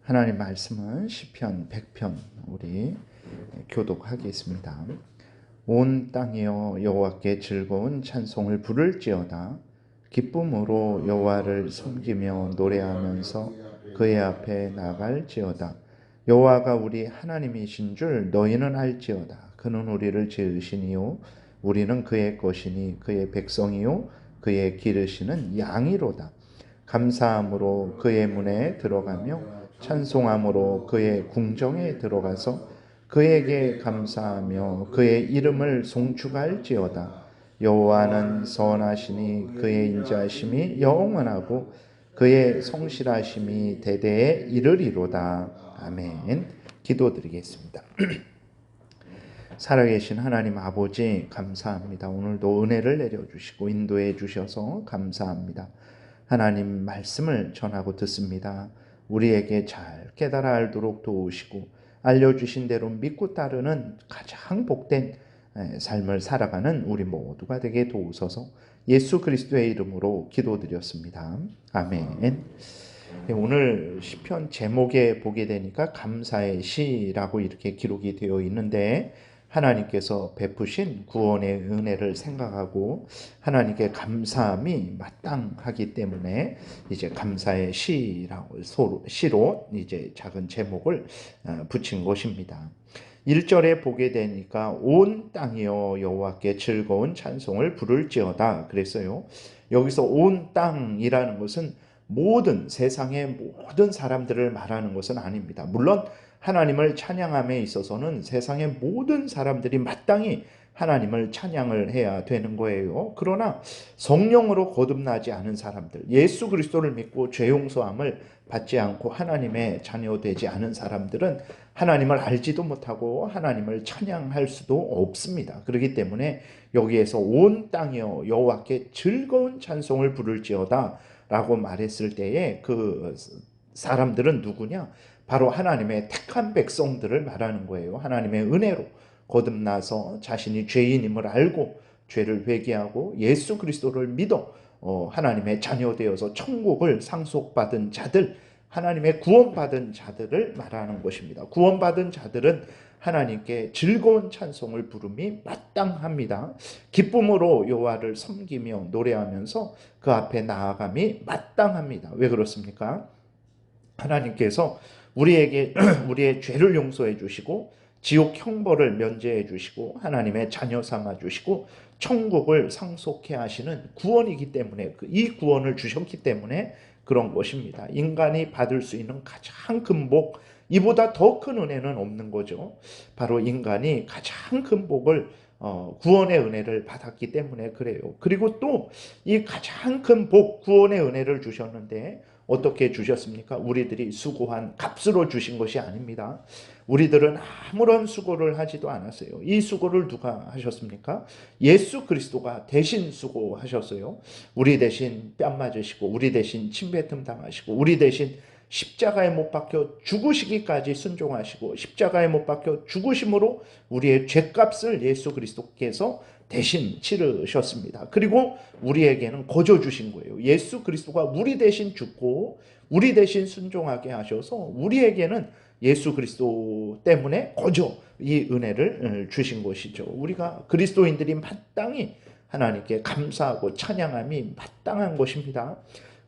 하나님 말씀은 시편 100편 우리 교독하겠습니다. 온 땅이여 여호와께 즐거운 찬송을 부를지어다. 기쁨으로 여호와를 섬기며 노래하면서 그의 앞에 나갈지어다. 여호와가 우리 하나님이신 줄 너희는 알지어다. 그는 우리를 지으시니요 우리는 그의 것이니 그의 백성이요 그의 기르시는 양이로다. 감사함으로 그의 문에 들어가며 찬송함으로 그의 궁정에 들어가서 그에게 감사하며 그의 이름을 송축할지어다. 여호와는 선하시니 그의 인자심이 영원하고 그의 성실하심이 대대에 이르리로다. 아멘. 기도드리겠습니다. 살아계신 하나님 아버지 감사합니다. 오늘도 은혜를 내려주시고 인도해 주셔서 감사합니다. 하나님 말씀을 전하고 듣습니다. 우리에게 잘 깨달아 알도록 도우시고 알려주신 대로 믿고 따르는 가장 복된 삶을 살아가는 우리 모두가 되게 도우소서. 예수 그리스도의 이름으로 기도드렸습니다. 아멘. 오늘 시편 제목에 보게 되니까 감사의 시라고 이렇게 기록이 되어 있는데, 하나님께서 베푸신 구원의 은혜를 생각하고 하나님께 감사함이 마땅하기 때문에 이제 감사의 시로 이제 작은 제목을 붙인 것입니다. 1절에 보게 되니까 온 땅이여 여호와께 즐거운 찬송을 부를지어다 그랬어요. 여기서 온 땅이라는 것은 모든 세상의 모든 사람들을 말하는 것은 아닙니다. 물론 하나님을 찬양함에 있어서는 세상의 모든 사람들이 마땅히 하나님을 찬양을 해야 되는 거예요. 그러나 성령으로 거듭나지 않은 사람들, 예수 그리스도를 믿고 죄 용서함을 받지 않고 하나님의 자녀되지 않은 사람들은 하나님을 알지도 못하고 하나님을 찬양할 수도 없습니다. 그렇기 때문에 여기에서 온 땅이여 여호와께 즐거운 찬송을 부를지어다 라고 말했을 때에 그 사람들은 누구냐? 바로 하나님의 택한 백성들을 말하는 거예요. 하나님의 은혜로 거듭나서 자신이 죄인임을 알고 죄를 회개하고 예수 그리스도를 믿어 하나님의 자녀 되어서 천국을 상속받은 자들, 하나님의 구원받은 자들을 말하는 것입니다. 구원받은 자들은 하나님께 즐거운 찬송을 부름이 마땅합니다. 기쁨으로 여호와를 섬기며 노래하면서 그 앞에 나아감이 마땅합니다. 왜 그렇습니까? 하나님께서 우리에게 우리의 죄를 용서해 주시고 지옥 형벌을 면제해 주시고 하나님의 자녀 삼아 주시고 천국을 상속해 하시는 구원이기 때문에 이 구원을 주셨기 때문에 그런 것입니다. 인간이 받을 수 있는 가장 큰 복, 이보다 더 큰 은혜는 없는 거죠. 바로 인간이 가장 큰 복을 구원의 은혜를 받았기 때문에 그래요. 그리고 또 이 가장 큰 복, 구원의 은혜를 주셨는데 어떻게 주셨습니까? 우리들이 수고한 값으로 주신 것이 아닙니다. 우리들은 아무런 수고를 하지도 않았어요. 이 수고를 누가 하셨습니까? 예수 그리스도가 대신 수고하셨어요. 우리 대신 뺨 맞으시고 우리 대신 침뱉음 당하시고 우리 대신 십자가에 못 박혀 죽으시기까지 순종하시고 십자가에 못 박혀 죽으심으로 우리의 죄값을 예수 그리스도께서 대신 치르셨습니다. 그리고 우리에게는 거저 주신 거예요. 예수 그리스도가 우리 대신 죽고 우리 대신 순종하게 하셔서 우리에게는 예수 그리스도 때문에 거저 이 은혜를 주신 것이죠. 우리가 그리스도인들이 마땅히 하나님께 감사하고 찬양함이 마땅한 것입니다.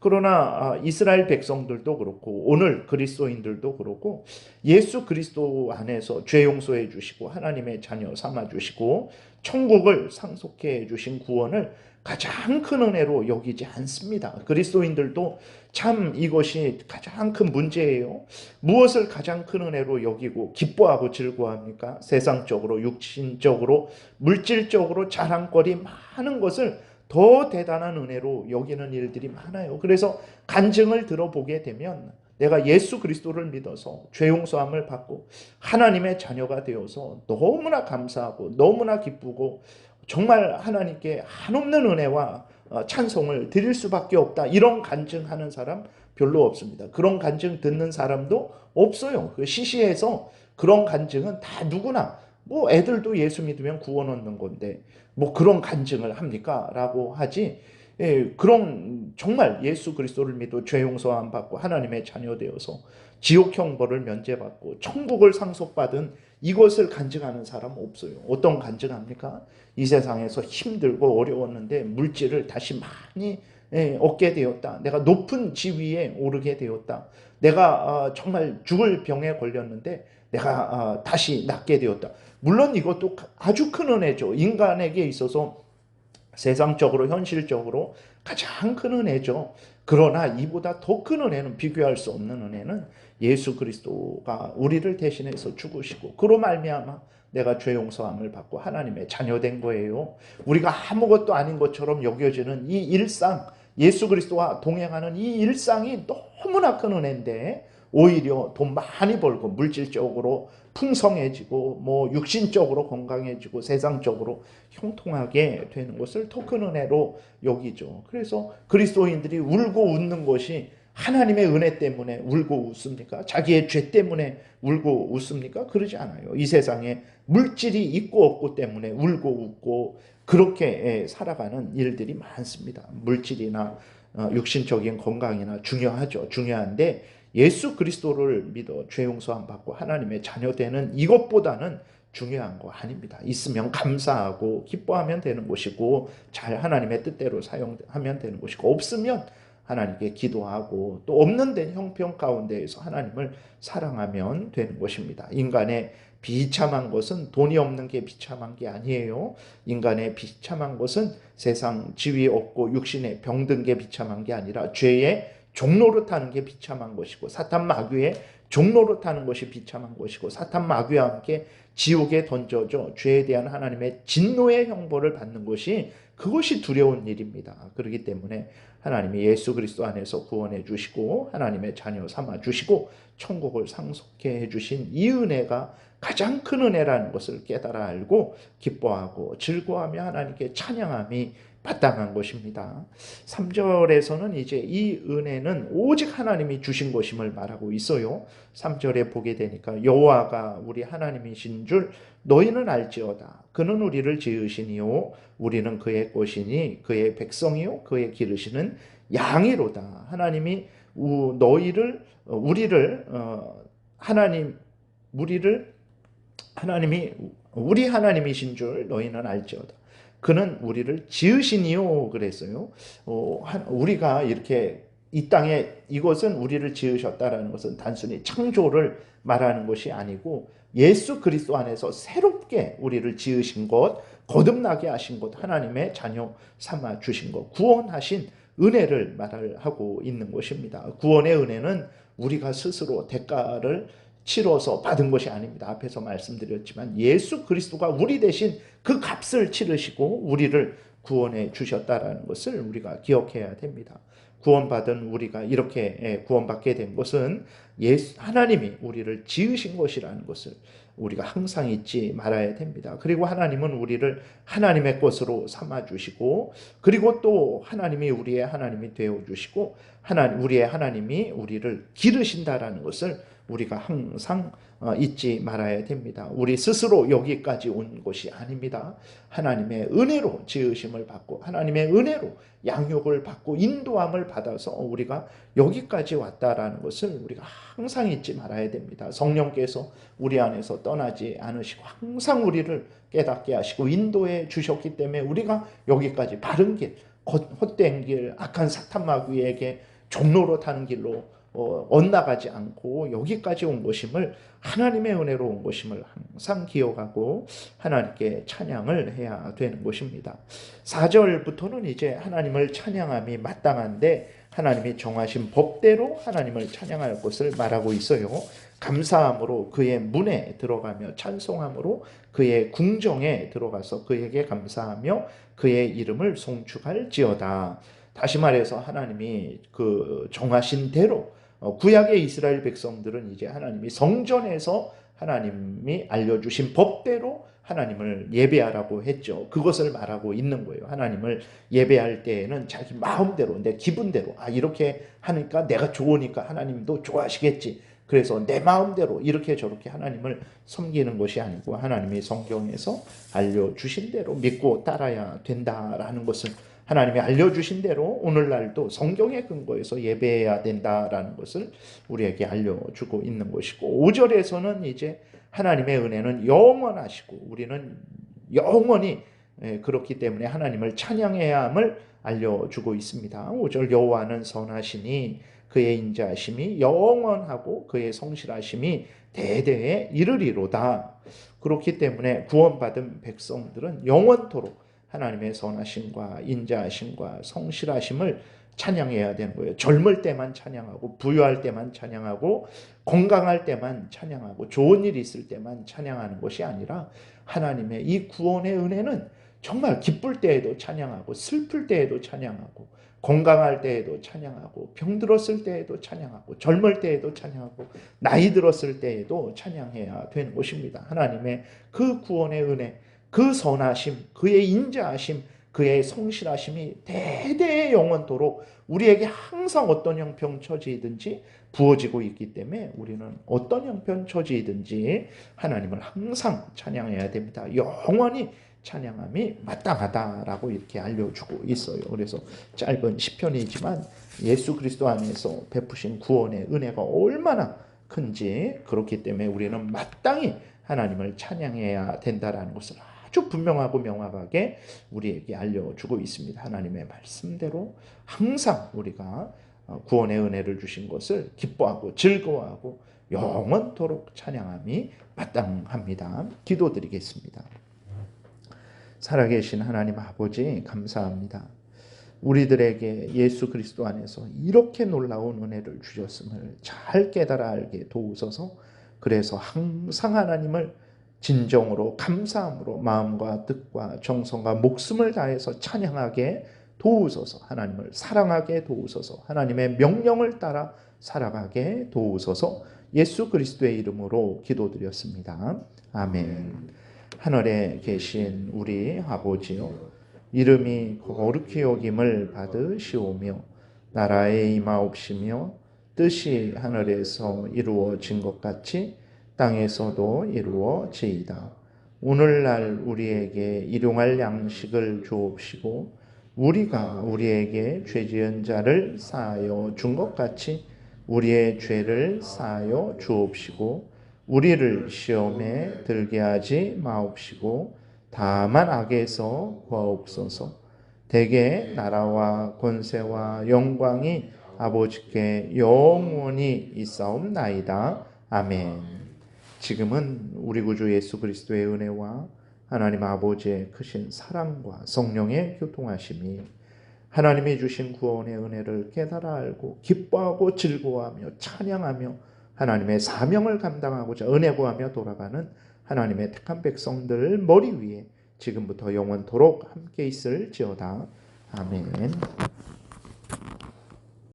그러나 이스라엘 백성들도 그렇고 오늘 그리스도인들도 그렇고 예수 그리스도 안에서 죄 용서해 주시고 하나님의 자녀 삼아 주시고 천국을 상속해 주신 구원을 가장 큰 은혜로 여기지 않습니다. 그리스도인들도 참 이것이 가장 큰 문제예요. 무엇을 가장 큰 은혜로 여기고 기뻐하고 즐거워합니까? 세상적으로, 육신적으로, 물질적으로 자랑거리 많은 것을 더 대단한 은혜로 여기는 일들이 많아요. 그래서 간증을 들어보게 되면 내가 예수 그리스도를 믿어서 죄 용서함을 받고 하나님의 자녀가 되어서 너무나 감사하고 너무나 기쁘고 정말 하나님께 한없는 은혜와 찬송을 드릴 수밖에 없다. 이런 간증하는 사람 별로 없습니다. 그런 간증 듣는 사람도 없어요. 그 시시해서 그런 간증은 다 누구나 뭐 애들도 예수 믿으면 구원 얻는 건데 뭐 그런 간증을 합니까? 라고 하지 그런 정말 예수 그리스도를 믿어 죄 용서함 받고 하나님의 자녀 되어서 지옥형 벌을 면제받고 천국을 상속받은 이것을 간증하는 사람 없어요. 어떤 간증합니까? 이 세상에서 힘들고 어려웠는데 물질을 다시 많이 얻게 되었다. 내가 높은 지위에 오르게 되었다. 내가 정말 죽을 병에 걸렸는데 내가 다시 낫게 되었다. 물론 이것도 아주 큰 은혜죠. 인간에게 있어서 세상적으로 현실적으로 가장 큰 은혜죠. 그러나 이보다 더 큰 은혜는, 비교할 수 없는 은혜는 예수 그리스도가 우리를 대신해서 죽으시고 그로 말미암아 내가 죄 용서함을 받고 하나님의 자녀된 거예요. 우리가 아무것도 아닌 것처럼 여겨지는 이 일상, 예수 그리스도와 동행하는 이 일상이 너무나 큰 은혜인데 오히려 돈 많이 벌고 물질적으로 풍성해지고 뭐 육신적으로 건강해지고 세상적으로 형통하게 되는 것을 더 큰 은혜로 여기죠. 그래서 그리스도인들이 울고 웃는 것이 하나님의 은혜 때문에 울고 웃습니까? 자기의 죄 때문에 울고 웃습니까? 그러지 않아요. 이 세상에 물질이 있고 없고 때문에 울고 웃고 그렇게 살아가는 일들이 많습니다. 물질이나 육신적인 건강이나 중요하죠. 중요한데 예수 그리스도를 믿어 죄 용서함 받고 하나님의 자녀 되는 이것보다는 중요한 거 아닙니다. 있으면 감사하고 기뻐하면 되는 것이고 잘 하나님의 뜻대로 사용하면 되는 것이고 없으면 하나님께 기도하고 또 없는 데 형편 가운데에서 하나님을 사랑하면 되는 것입니다. 인간의 비참한 것은 돈이 없는 게 비참한 게 아니에요. 인간의 비참한 것은 세상 지위 없고 육신에 병든 게 비참한 게 아니라 죄의 종로로 타는 게 비참한 것이고 사탄 마귀의 종로로 타는 것이 비참한 것이고 사탄 마귀와 함께 지옥에 던져져 죄에 대한 하나님의 진노의 형벌을 받는 것이 그것이 두려운 일입니다. 그렇기 때문에 하나님이 예수 그리스도 안에서 구원해 주시고 하나님의 자녀 삼아 주시고 천국을 상속해 주신 이 은혜가 가장 큰 은혜라는 것을 깨달아 알고 기뻐하고 즐거워하며 하나님께 찬양함이 마땅한 것입니다. 3절에서는 이제 이 은혜는 오직 하나님이 주신 것임을 말하고 있어요. 3절에 보게 되니까 여호와가 우리 하나님이신 줄 너희는 알지어다. 그는 우리를 지으시니요 우리는 그의 것이니 그의 백성이요 그의 기르시는 양이로다. 하나님이 하나님이 우리 하나님이신 줄 너희는 알지어다. 그는 우리를 지으시니요 그랬어요. 우리가 이렇게 이 땅에 이것은 우리를 지으셨다라는 것은 단순히 창조를 말하는 것이 아니고 예수 그리스도 안에서 새롭게 우리를 지으신 것, 거듭나게 하신 것, 하나님의 자녀 삼아 주신 것, 구원하신 은혜를 말하고 있는 것입니다. 구원의 은혜는 우리가 스스로 대가를 치러서 받은 것이 아닙니다. 앞에서 말씀드렸지만 예수 그리스도가 우리 대신 그 값을 치르시고 우리를 구원해 주셨다라는 것을 우리가 기억해야 됩니다. 구원받은 우리가 이렇게 구원받게 된 것은 하나님이 우리를 지으신 것이라는 것을 우리가 항상 잊지 말아야 됩니다. 그리고 하나님은 우리를 하나님의 것으로 삼아주시고 그리고 또 하나님이 우리의 하나님이 되어주시고 우리의 하나님이 우리를 기르신다라는 것을 우리가 항상 잊지 말아야 됩니다. 우리 스스로 여기까지 온 것이 아닙니다. 하나님의 은혜로 지으심을 받고 하나님의 은혜로 양육을 받고 인도함을 받아서 우리가 여기까지 왔다라는 것을 우리가 항상 잊지 말아야 됩니다. 성령께서 우리 안에서 떠나지 않으시고 항상 우리를 깨닫게 하시고 인도해 주셨기 때문에 우리가 여기까지 바른 길, 헛된 길, 악한 사탄 마귀에게 종로로 타는 길로 엇나가지 않고 여기까지 온 것임을 하나님의 은혜로 온 것임을 항상 기억하고 하나님께 찬양을 해야 되는 것입니다. 4절부터는 이제 하나님을 찬양함이 마땅한데 하나님이 정하신 법대로 하나님을 찬양할 것을 말하고 있어요. 감사함으로 그의 문에 들어가며 찬송함으로 그의 궁정에 들어가서 그에게 감사하며 그의 이름을 송축할지어다. 다시 말해서 하나님이 그 정하신 대로 구약의 이스라엘 백성들은 이제 하나님이 성전에서 하나님이 알려주신 법대로 하나님을 예배하라고 했죠. 그것을 말하고 있는 거예요. 하나님을 예배할 때에는 자기 마음대로 내 기분대로 이렇게 하니까 내가 좋으니까 하나님도 좋아하시겠지. 그래서 내 마음대로 이렇게 저렇게 하나님을 섬기는 것이 아니고 하나님이 성경에서 알려주신 대로 믿고 따라야 된다라는 것을 하나님이 알려주신 대로 오늘날도 성경의 근거에서 예배해야 된다라는 것을 우리에게 알려주고 있는 것이고, 5절에서는 이제 하나님의 은혜는 영원하시고 우리는 영원히 그렇기 때문에 하나님을 찬양해야 함을 알려주고 있습니다. 5절 여호와는 선하시니 그의 인자하심이 영원하고 그의 성실하심이 대대에 이르리로다. 그렇기 때문에 구원받은 백성들은 영원토록 하나님의 선하심과 인자하심과 성실하심을 찬양해야 되는 거예요. 젊을 때만 찬양하고 부유할 때만 찬양하고 건강할 때만 찬양하고 좋은 일이 있을 때만 찬양하는 것이 아니라 하나님의 이 구원의 은혜는 정말 기쁠 때에도 찬양하고 슬플 때에도 찬양하고 건강할 때에도 찬양하고 병들었을 때에도 찬양하고 젊을 때에도 찬양하고 나이 들었을 때에도 찬양해야 되는 것입니다. 하나님의 그 구원의 은혜, 그 선하심, 그의 인자하심, 그의 성실하심이 대대의 영원토록 우리에게 항상 어떤 형편 처지이든지 부어지고 있기 때문에 우리는 어떤 형편 처지이든지 하나님을 항상 찬양해야 됩니다. 영원히 찬양함이 마땅하다라고 이렇게 알려주고 있어요. 그래서 짧은 시편이지만 예수 그리스도 안에서 베푸신 구원의 은혜가 얼마나 큰지, 그렇기 때문에 우리는 마땅히 하나님을 찬양해야 된다라는 것을 아주 분명하고 명확하게 우리에게 알려주고 있습니다. 하나님의 말씀대로 항상 우리가 구원의 은혜를 주신 것을 기뻐하고 즐거워하고 영원토록 찬양함이 마땅합니다. 기도드리겠습니다. 살아계신 하나님 아버지, 감사합니다. 우리들에게 예수 그리스도 안에서 이렇게 놀라운 은혜를 주셨음을 잘 깨달아 알게 도우소서. 그래서 항상 하나님을 진정으로 감사함으로 마음과 뜻과 정성과 목숨을 다해서 찬양하게 도우소서. 하나님을 사랑하게 도우소서. 하나님의 명령을 따라 살아가게 도우소서. 예수 그리스도의 이름으로 기도드렸습니다. 아멘. 하늘에 계신 우리 아버지요, 이름이 거룩히 여김을 받으시오며 나라의 임하옵시며 뜻이 하늘에서 이루어진 것 같이 땅에서도 이루어지이다. 오늘날 우리에게 일용할 양식을 주옵시고 우리가 우리에게 죄지은 자를 사하여 준 것 같이 우리의 죄를 사하여 주옵시고 우리를 시험에 들게 하지 마옵시고 다만 악에서 구하옵소서. 대개 나라와 권세와 영광이 아버지께 영원히 있사옵나이다. 아멘. 지금은 우리 구주 예수 그리스도의 은혜와 하나님 아버지의 크신 사랑과 성령의 교통하심이 하나님이 주신 구원의 은혜를 깨달아 알고 기뻐하고 즐거워하며 찬양하며 하나님의 사명을 감당하고자 은혜 구하며 돌아가는 하나님의 택한 백성들 머리 위에 지금부터 영원토록 함께 있을지어다. 아멘.